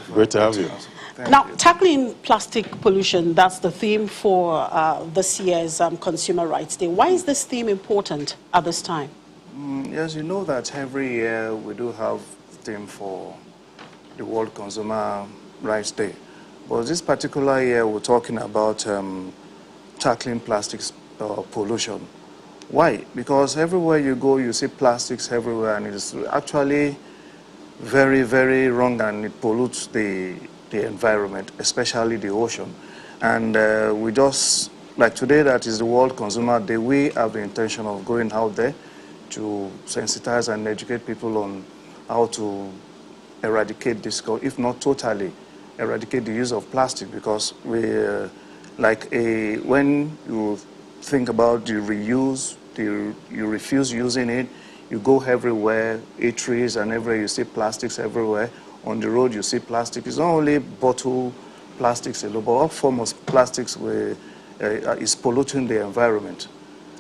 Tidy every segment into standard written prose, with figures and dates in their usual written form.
Great to have you. Now, tackling plastic pollution, that's the theme for this year's Consumer Rights Day. Why is this theme important at this time? Yes, you know that every year we do have a theme for the World Consumer Rights Day. But this particular year we're talking about tackling plastics pollution. Why? Because everywhere you go, you see plastics everywhere, and it's actually very, very wrong, and it pollutes the environment, especially the ocean. And we just, like today, that is the World Consumer Day, we have the intention of going out there to sensitize and educate people on how to eradicate this, if not totally eradicate the use of plastic, because we, when you think about the reuse, you refuse using it, you go everywhere, eateries and everywhere, you see plastics everywhere. On the road, you see plastic. It's not only bottle plastics alone, but all forms of plastics is polluting the environment.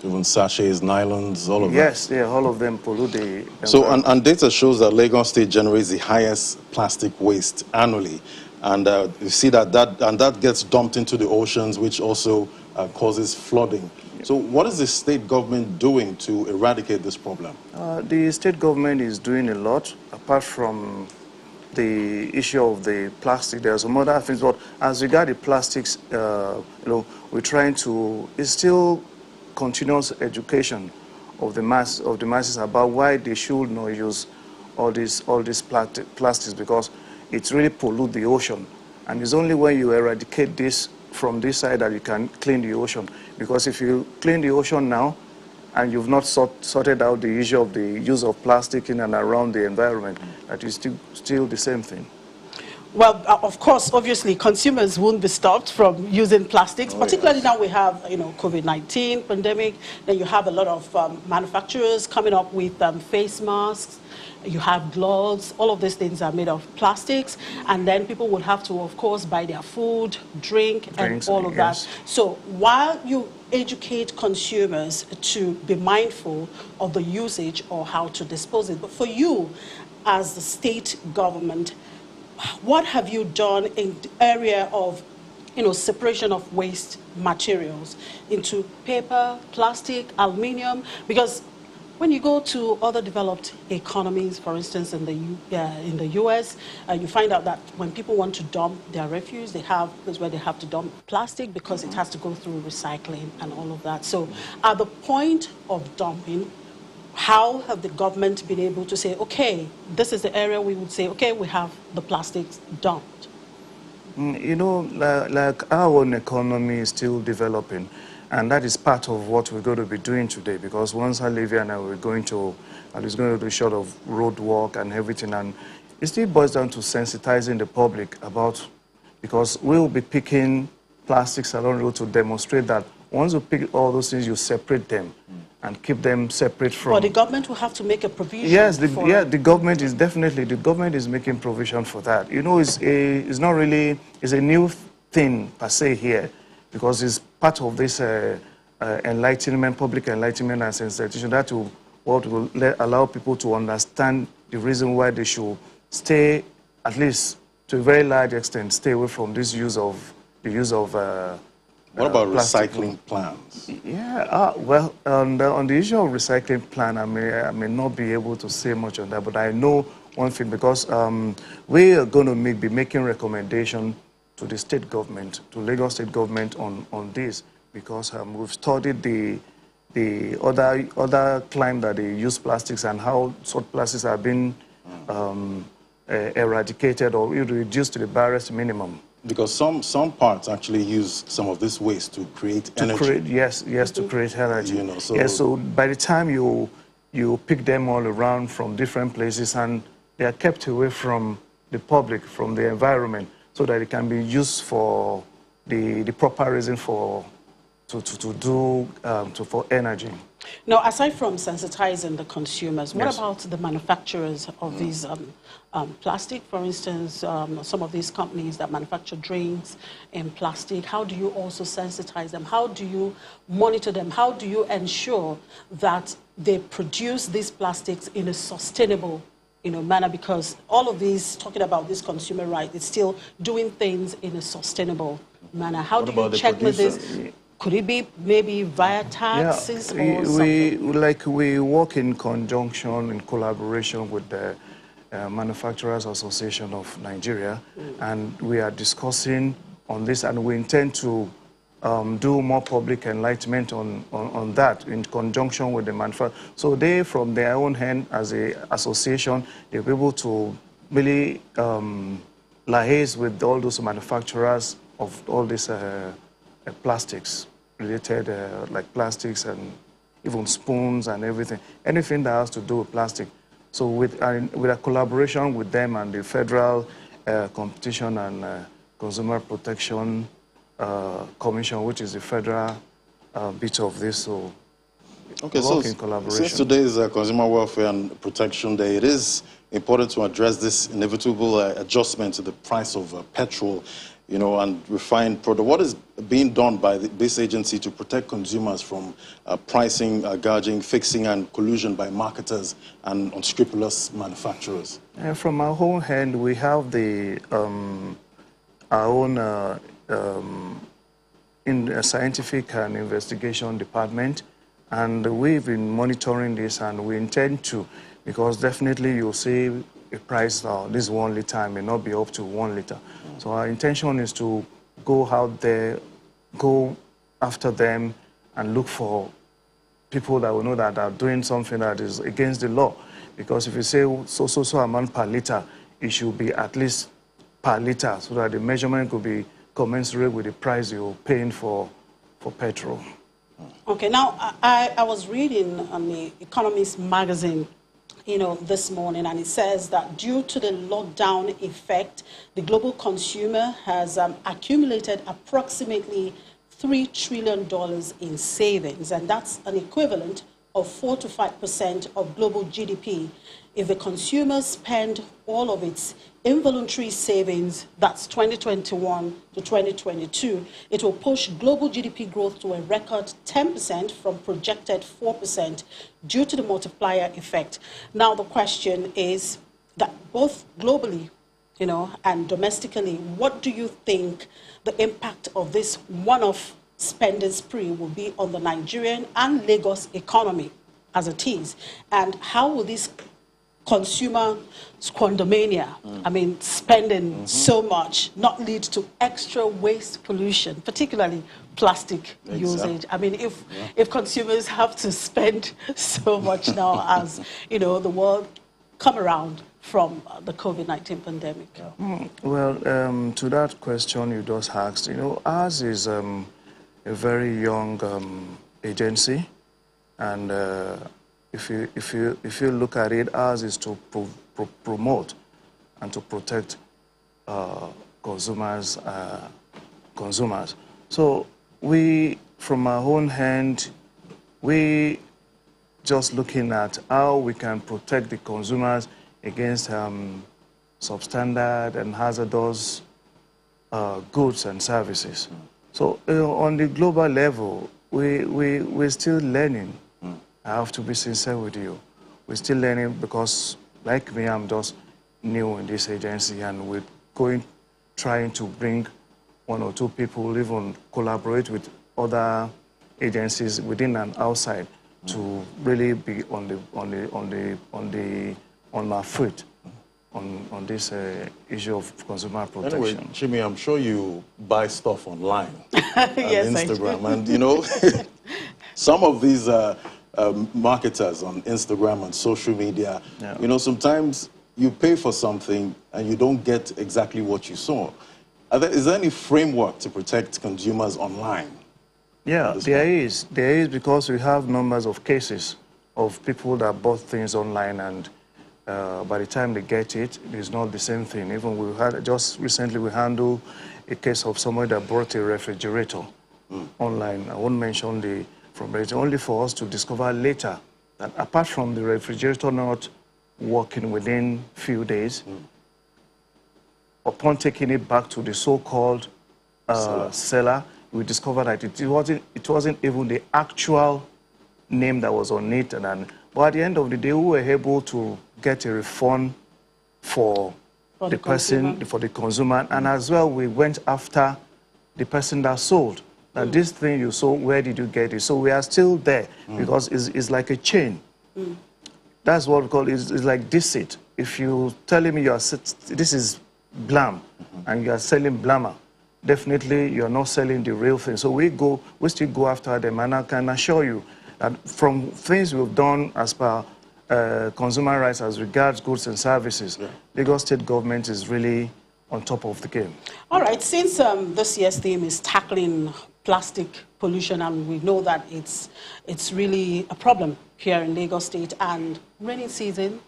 Even sachets, nylons, all of that. Yes, yeah, all of them pollute the environment. So, and data shows that Lagos State generates the highest plastic waste annually. And you see that gets dumped into the oceans, which also causes flooding. So what is the state government doing to eradicate this problem? The state government is doing a lot, apart from the issue of the plastic. There are some other things, but as regards the plastics, we're trying to, it's still continuous education of the masses about why they should not use all these plastics, because it's really pollute the ocean. And it's only when you eradicate this from this side that you can clean the ocean. Because if you clean the ocean now and you've not sorted out the issue of the use of plastic in and around the environment, that is still the same thing. Well, of course, obviously, consumers won't be stopped from using plastics, particularly now we have, COVID-19 pandemic. Then you have a lot of manufacturers coming up with face masks. You have gloves. All of these things are made of plastics. And then people would have to, of course, buy their food, drinks, and all of that. So while you educate consumers to be mindful of the usage or how to dispose it, but for you, as the state government, what have you done in the area of, separation of waste materials into paper, plastic, aluminium? Because when you go to other developed economies, for instance, in the US, you find out that when people want to dump their refuse, they have place where they have to dump plastic because it has to go through recycling and all of that. So at the point of dumping, how have the government been able to say, okay, this is the area we would say, okay, we have the plastics dumped? Like our own economy is still developing, and that is part of what we're going to be doing today, because once Olivia and I were going to, and it's going to do short of road work and everything, and it still boils down to sensitizing the public about, because we'll be picking plastics along the road to demonstrate that once you pick all those things, you separate them and keep them separate from... But the government will have to make a provision. Yes, the government is definitely, the government is making provision for that. It's not really, it's a new thing per se here, because it's part of this enlightenment, public enlightenment and sensitization that will allow people to understand the reason why they should stay, at least to a very large extent, stay away from this use of, what about plastic recycling plans? Yeah, well, on the issue of recycling plan, I may not be able to say much on that, but I know one thing, because we are going to be making recommendation to the state government, to Lagos state government on this, because we've studied the other climate that they use plastics and how such plastics have been eradicated or reduced to the barest minimum. Because some parts actually use some of this waste to create energy. To create energy. So by the time you pick them all around from different places, and they are kept away from the public, from the environment, so that it can be used for the proper reason for energy. Now, aside from sensitizing the consumers, what about the manufacturers of these plastic? For instance, some of these companies that manufacture drinks in plastic, how do you also sensitize them? How do you monitor them? How do you ensure that they produce these plastics in a sustainable manner, because all of these, talking about this consumer right, it's still doing things in a sustainable manner. How do you check with this? Could it be maybe via taxes or something? We work in conjunction, in collaboration with the Manufacturers Association of Nigeria, and we are discussing on this, and we intend to do more public enlightenment on that in conjunction with the manufacturer. So they, from their own hand, as an association, they'll be able to really liaise with all those manufacturers of all these plastics related, like plastics and even spoons and everything, anything that has to do with plastic. So with a collaboration with them and the Federal Competition and Consumer Protection Commission, which is the federal bit of this, so okay, work in collaboration. Since today is Consumer Welfare and Protection Day, it is important to address this inevitable adjustment to the price of petrol, and refined product. What is being done by this agency to protect consumers from pricing, gouging, fixing, and collusion by marketers and unscrupulous manufacturers? From our own hand, we have our own in a scientific and investigation department, and we've been monitoring this, and we intend to, because definitely you'll see a price this 1 liter may not be up to 1 liter. So our intention is to go out there, go after them, and look for people that we know that are doing something that is against the law. Because if you say so amount per liter, it should be at least per liter, so that the measurement could be commensurate with the price you're paying for petrol. Okay, now I was reading on the Economist magazine, this morning, and it says that due to the lockdown effect, the global consumer has accumulated approximately $3 trillion in savings, and that's an equivalent of 4 to 5% of global GDP. If the consumer spend all of its involuntary savings, that's 2021 to 2022, it will push global GDP growth to a record 10% from projected 4% due to the multiplier effect. Now the question is that both globally, and domestically, what do you think the impact of this one-off spending spree will be on the Nigerian and Lagos economy as it is? And how will this consumer squandermania, spending so much, not lead to extra waste pollution, particularly plastic usage? If consumers have to spend so much now as, the world come around from the COVID-19 pandemic? Well, to that question you just asked, ours is a very young agency, and if you look at it, ours is to promote and to protect consumers. So we, from our own hand, we just looking at how we can protect the consumers against substandard and hazardous goods and services. So on the global level, we're still learning. I have to be sincere with you. We're still learning because, like me, I'm just new in this agency, and we're trying to bring 1 or 2 people, even collaborate with other agencies within and outside to really be on our foot on this issue of consumer protection. Anyway, Chimi, I'm sure you buy stuff online yes, on Instagram, and some of these marketers on Instagram and social media, sometimes you pay for something and you don't get exactly what you saw. Is there any framework to protect consumers online? Yeah, there is, because we have numbers of cases of people that bought things online, and by the time they get it, it's not the same thing. Even just recently we handled a case of somebody that bought a refrigerator online. I won't mention it's only for us to discover later that apart from the refrigerator not working within few days, upon taking it back to the so-called seller, we discovered that it wasn't even the actual name that was on it, but But at the end of the day, we were able to get a refund for the person, for the consumer, and as well, we went after the person that sold. Now, this thing you sold, where did you get it? So we are still there because it's like a chain. That's what we call it. It's like deceit. If you telling me this is Blam, and you are selling Blammer, definitely you're not selling the real thing. So we still go after them, and I can assure you that from things we've done as per consumer rights as regards goods and services, Lagos State government is really on top of the game. All right, since this year's theme is tackling plastic pollution, and we know that it's really a problem here in Lagos State, and rainy season,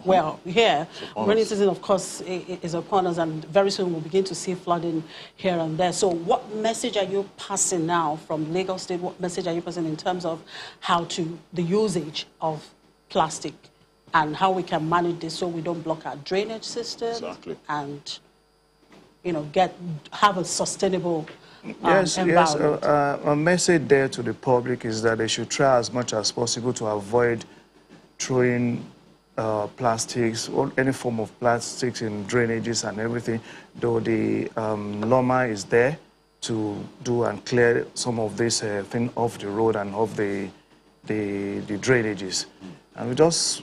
well, here, rainy season, of course, is upon us, and very soon we'll begin to see flooding here and there. So what message are you passing now from Lagos State? What message are you passing in terms of the usage of plastic and how we can manage this so we don't block our drainage system and, have a sustainable environment? A message there to the public is that they should try as much as possible to avoid throwing plastics or any form of plastics in drainages and everything, though the LOMA is there to do and clear some of this thing off the road and off the drainages. And we just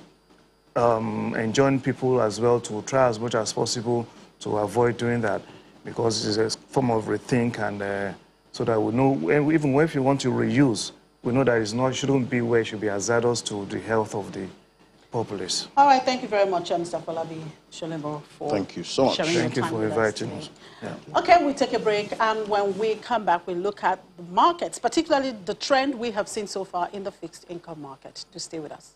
enjoin people as well to try as much as possible to avoid doing that, because it's a form of rethink, and so that we know, even if you want to reuse, we know that it shouldn't be where it should be hazardous to the health of the populace. All right, thank you very much, Mr. Falabi Sholembo, for thank you so much. Thank you for inviting us. Yeah. Okay, we take a break, and when we come back, we look at the markets, particularly the trend we have seen so far in the fixed income market. Do stay with us.